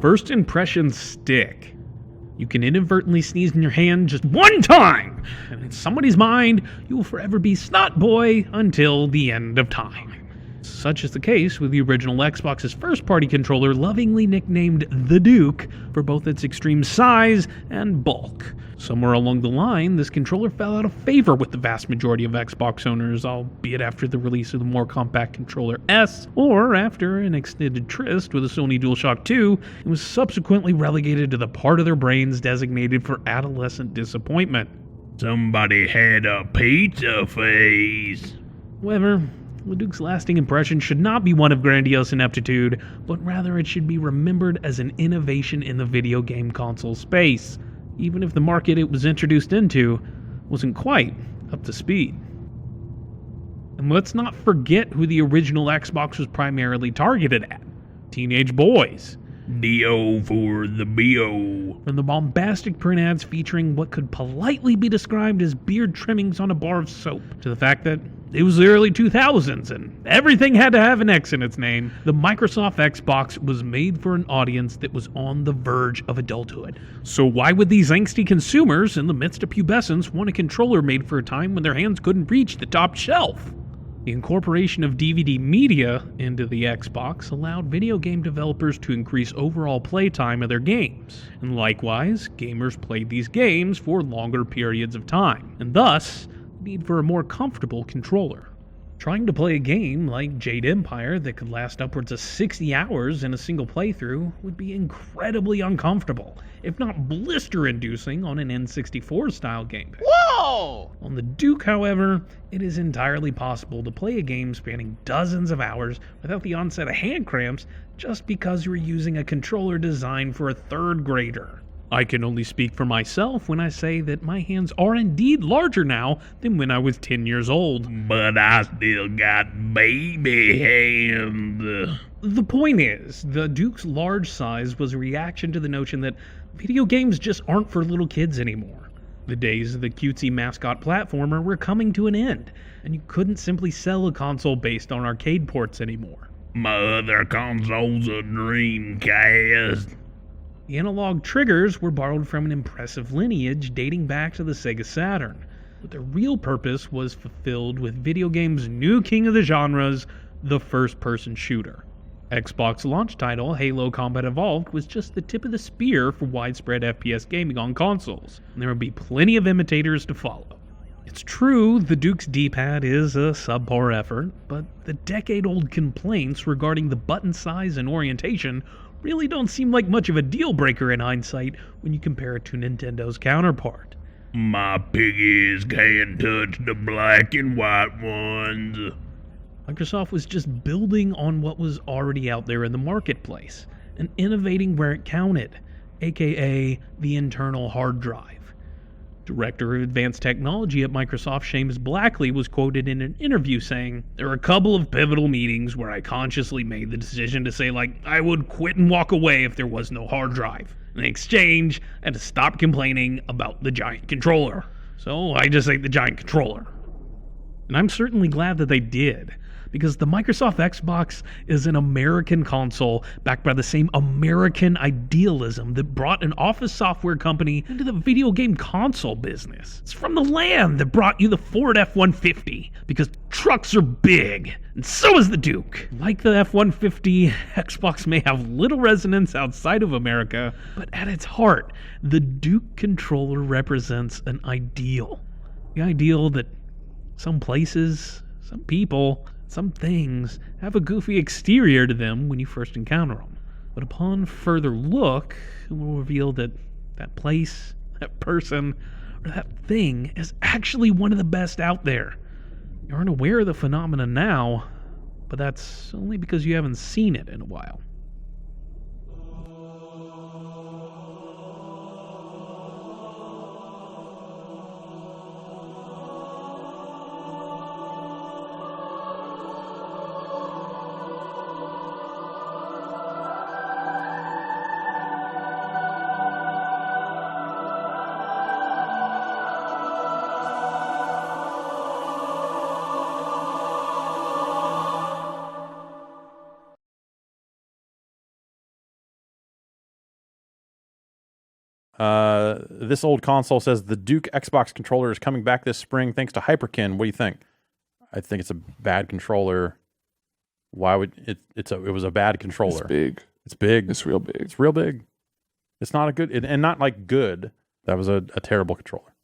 First impressions stick. You can inadvertently sneeze in your hand just one time, and in somebody's mind, you will forever be Snot Boy until the end of time. Such is the case with the original Xbox's first-party controller, lovingly nicknamed the Duke for both its extreme size and bulk. Somewhere along the line, this controller fell out of favor with the vast majority of Xbox owners, albeit after the release of the more compact controller S, or after an extended tryst with a Sony DualShock 2, it was subsequently relegated to the part of their brains designated for adolescent disappointment. Somebody had a pizza face. However, the Duke's lasting impression should not be one of grandiose ineptitude, but rather it should be remembered as an innovation in the video game console space, even if the market it was introduced into wasn't quite up to speed. And let's not forget who the original Xbox was primarily targeted at: teenage boys. D.O. for the B.O. From the bombastic print ads featuring what could politely be described as beard trimmings on a bar of soap, to the fact that it was the early 2000s and everything had to have an X in its name, the Microsoft Xbox was made for an audience that was on the verge of adulthood. So why would these angsty consumers in the midst of pubescence want a controller made for a time when their hands couldn't reach the top shelf? The incorporation of DVD media into the Xbox allowed video game developers to increase overall playtime of their games, and likewise, gamers played these games for longer periods of time, and thus, the need for a more comfortable controller. Trying to play a game like Jade Empire that could last upwards of 60 hours in a single playthrough would be incredibly uncomfortable, if not blister-inducing on an N64-style gamepad. Whoa! On the Duke, however, it is entirely possible to play a game spanning dozens of hours without the onset of hand cramps just because you are using a controller designed for a third grader. I can only speak for myself when I say that my hands are indeed larger now than when I was 10 years old. But I still got baby hands. The point is, the Duke's large size was a reaction to the notion that video games just aren't for little kids anymore. The days of the cutesy mascot platformer were coming to an end, and you couldn't simply sell a console based on arcade ports anymore. My other console's a Dreamcast. The analog triggers were borrowed from an impressive lineage dating back to the Sega Saturn, but their real purpose was fulfilled with video games' new king of the genres, the first-person shooter. Xbox launch title Halo Combat Evolved was just the tip of the spear for widespread FPS gaming on consoles, and there would be plenty of imitators to follow. It's true, the Duke's D-pad is a subpar effort, but the decade-old complaints regarding the button size and orientation really don't seem like much of a deal-breaker in hindsight when you compare it to Nintendo's counterpart. My piggies can't touch the black and white ones. Microsoft was just building on what was already out there in the marketplace, and innovating where it counted, aka the internal hard drive. Director of Advanced Technology at Microsoft, Seamus Blackley, was quoted in an interview saying, "There were a couple of pivotal meetings where I consciously made the decision to say, I would quit and walk away if there was no hard drive. In exchange, I had to stop complaining about the giant controller. So I just ate the giant controller." And I'm certainly glad that they did, because the Microsoft Xbox is an American console backed by the same American idealism that brought an office software company into the video game console business. It's from the land that brought you the Ford F-150, because trucks are big, and so is the Duke. Like the F-150, Xbox may have little resonance outside of America, but at its heart, the Duke controller represents an ideal. The ideal that some places, some people, some things have a goofy exterior to them when you first encounter them. But upon further look, it will reveal that that place, that person, or that thing is actually one of the best out there. You aren't aware of the phenomenon now, but that's only because you haven't seen it in a while. This old console says the Duke Xbox controller is coming back this spring thanks to Hyperkin. What do you think? I think it's a bad controller. Why would it? It was a bad controller. It's big. It's big. It's real big. It's real big. It's not a good, and not like good. That was a terrible controller.